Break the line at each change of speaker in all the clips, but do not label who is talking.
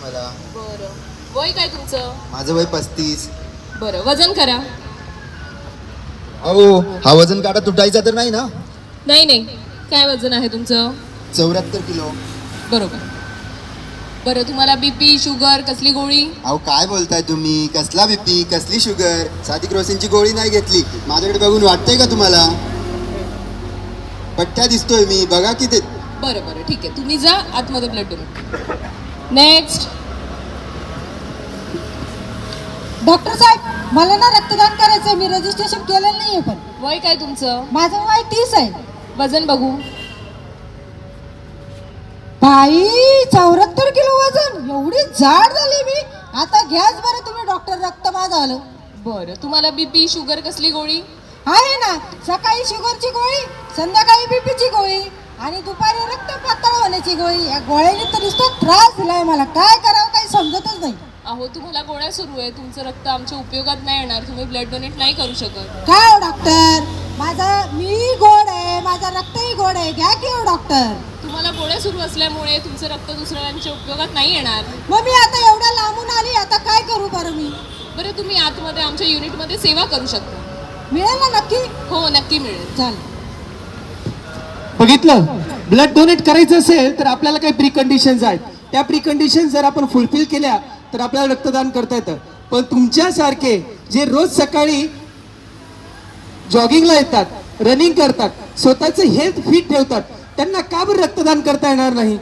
मला.
बरं, वय काय तुमचं?
माझं वय 35.
बरं, वजन करा.
अहो, हा वजन काटा तुटायचा तर नाही ना?
नाही नाही, काय वजन आहे तुमचं?
74 किलो.
बरोबर. बरं, तुम्हाला बीपी शुगर कसली गोळी?
अहो काय बोलताय तुम्ही? कसला बीपी, कसली शुगर? साधी क्रोसिनची गोळी नाही घेतली. माझ्याकडे बघून वाटतंय का तुम्हाला? पठ्ठ्या दिसतोय मी, बघा की ते.
बरं बरं, ठीक आहे, तुम्ही जा आतमध्ये ब्लड डोनेट. नेक्स्ट.
डॉक्टर साहेब, मला ना रक्तदान करायचंय. मी रजिस्ट्रेशन केलेलं नाहीये. पण
वय काय तुमचं?
माझं वय 30 आहे.
वजन बघू.
बाई, 74 किलो वजन. एवढी जाड झाली मी. आता घ्याच बरं तुम्ही डॉक्टर, रक्त माझं आलं.
बरं, तुम्हाला बीपी शुगर कसली गोळी?
आहे ना, सकाळी शुगरची गोळी, संध्याकाळी बीपीची गोळी आणि दुपारी रक्त पातळ होण्याची गोळी. या गोळ्याने तर नुसता त्रास दिलाय मला. काय करावं काही समजतच नाही.
अहो, तुम्हाला गोळ्या सुरू आहे, तुमचं रक्त आमच्या उपयोगात नाही येणार, तुम्ही ब्लड डोनेट नाही करू शकत.
काय हो डॉक्टर, मी गोड आहे, माझा रक्तही गोड आहे. घ्या की हो डॉक्टर.
तुम्हाला गोळ्या सुरू असल्यामुळे तुमचं रक्त दुसऱ्यांच्या उपयोगात नाही येणार.
मग मी आता एवढ्या लांबून आली, आता काय करू बरं मी?
बरं, तुम्ही आतमध्ये आमच्या युनिटमध्ये सेवा करू शकता.
मिळेल ना नक्की?
हो, नक्की मिळेल.
चालेल.
बघितलं, ब्लड डोनेट करायचं असेल तर आपल्याला काही प्रिकंडिशन्स आहेत. त्या प्रिकंडिशन्स जर आपण फुलफिल केल्या तर आपल्याला रक्तदान करता येतं. पण तुमच्यासारखे जे रोज सकाळी जॉगिंगला येतात, रनिंग करतात, स्वतःचं हेल्थ फिट ठेवतात, त्यांना का बरं रक्तदान करता येणार नाही?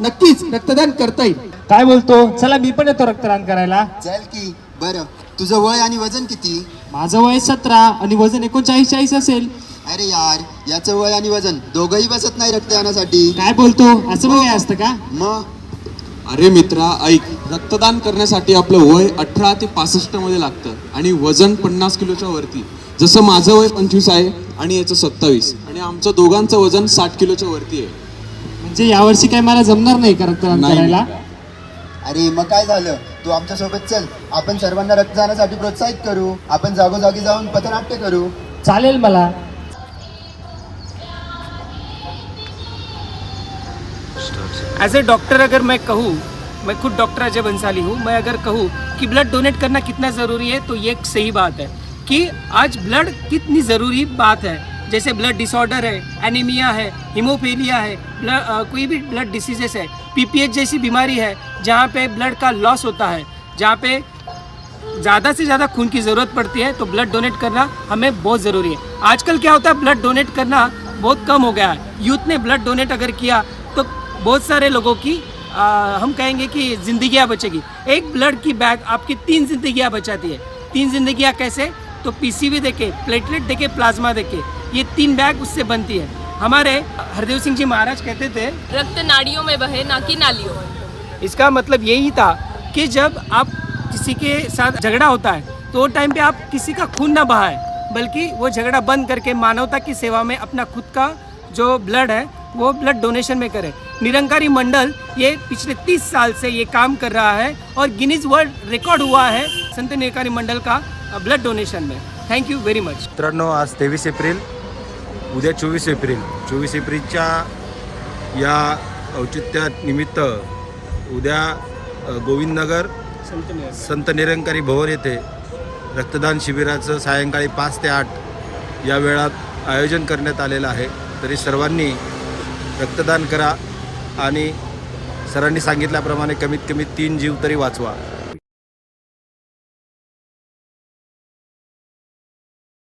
नक्कीच रक्तदान करता येईल.
काय बोलतो? चला मी पण येतो रक्तदान करायला.
चल की. बरं, तुझं वय आणि वजन किती?
माझं वय 17 आणि वजन 39-40 असेल.
अरे यार, याचं वय आणि वजन दोघंही बसत नाही रक्तदानासाठी.
काय बोलतो? असं पण काय असतं का?
मग
अरे मित्रा, ऐक, रक्तदान करण्यासाठी आपलं वय 18 ते 65 मध्ये लागतं आणि वजन 50 किलोच्या वरती. जसं माझं वय 25 आहे आणि याचं 27 आणि आमचं दोघांचं वजन 60 किलोच्या वरती आहे.
म्हणजे यावर्षी काय मला जमणार नाही का रक्तदान
नाही.
करायला?
अरे मग काय झालं, तू आमच्या सोबत चल. आपण सर्वांना रक्तदानासाठी प्रोत्साहित करू. आपण जागोजागी जाऊन पथनाट्य करू.
चालेल मला.
एज ए डॉक्टर अगर मैं कहूँ, मैं खुद डॉक्टर अजय बंसाली हूँ, मैं अगर कहूँ कि ब्लड डोनेट करना कितना ज़रूरी है तो ये एक सही बात है कि आज ब्लड कितनी ज़रूरी बात है. जैसे ब्लड डिसऑर्डर है, एनीमिया है, हीमोफीलिया है, कोई भी ब्लड डिसीजेस है, पीपीएच जैसी बीमारी है जहाँ पे ब्लड का लॉस होता है, जहाँ पे ज़्यादा से ज़्यादा खून की ज़रूरत पड़ती है, तो ब्लड डोनेट करना हमें बहुत ज़रूरी है. आजकल क्या होता है, ब्लड डोनेट करना बहुत कम हो गया है. यूथ ने ब्लड डोनेट अगर किया तो बहुत सारे लोगों की हम कहेंगे कि ज़िंदगियाँ बचेगी. एक ब्लड की बैग आपकी 3 जिंदगियाँ बचाती है. 3 जिंदगियाँ कैसे? तो पीसीबी देके, प्लेटलेट देके, प्लाज्मा देके, ये 3 बैग उससे बनती है. हमारे हरदेव सिंह जी महाराज कहते थे,
रक्त नाड़ियों में बहे, ना कि नालियों में.
इसका मतलब यही था कि जब आप किसी के साथ झगड़ा होता है तो वो टाइम पे आप किसी का खून ना बहाएं, बल्कि वो झगड़ा बंद करके मानवता की सेवा में अपना खुद का जो ब्लड है वो ब्लड डोनेशन में करें. निरंकारी मंडल ये पिछले 30 साल से ये काम कर रहा है और गिनीज वर्ल्ड रिकॉर्ड हुआ है संत निरंकारी मंडल का ब्लड डोनेशन में. Thank you very much.
मित्रांनो, आज 23 एप्रिल, उद्या 24 एप्रिल. 24 एप्रिलच्या या औचित्यानिमित्त उद्या गोविंदनगर संत निरंकारी भवन येथे रक्तदान शिबिराचं सायंकाळी 5 ते 8 या वेळात आयोजन करण्यात आलेलं आहे. तरी सर्वांनी रक्तदान करा आणि सरांनी सांगितल्याप्रमाणे कमीत कमी 3 जीव तरी वाचवा.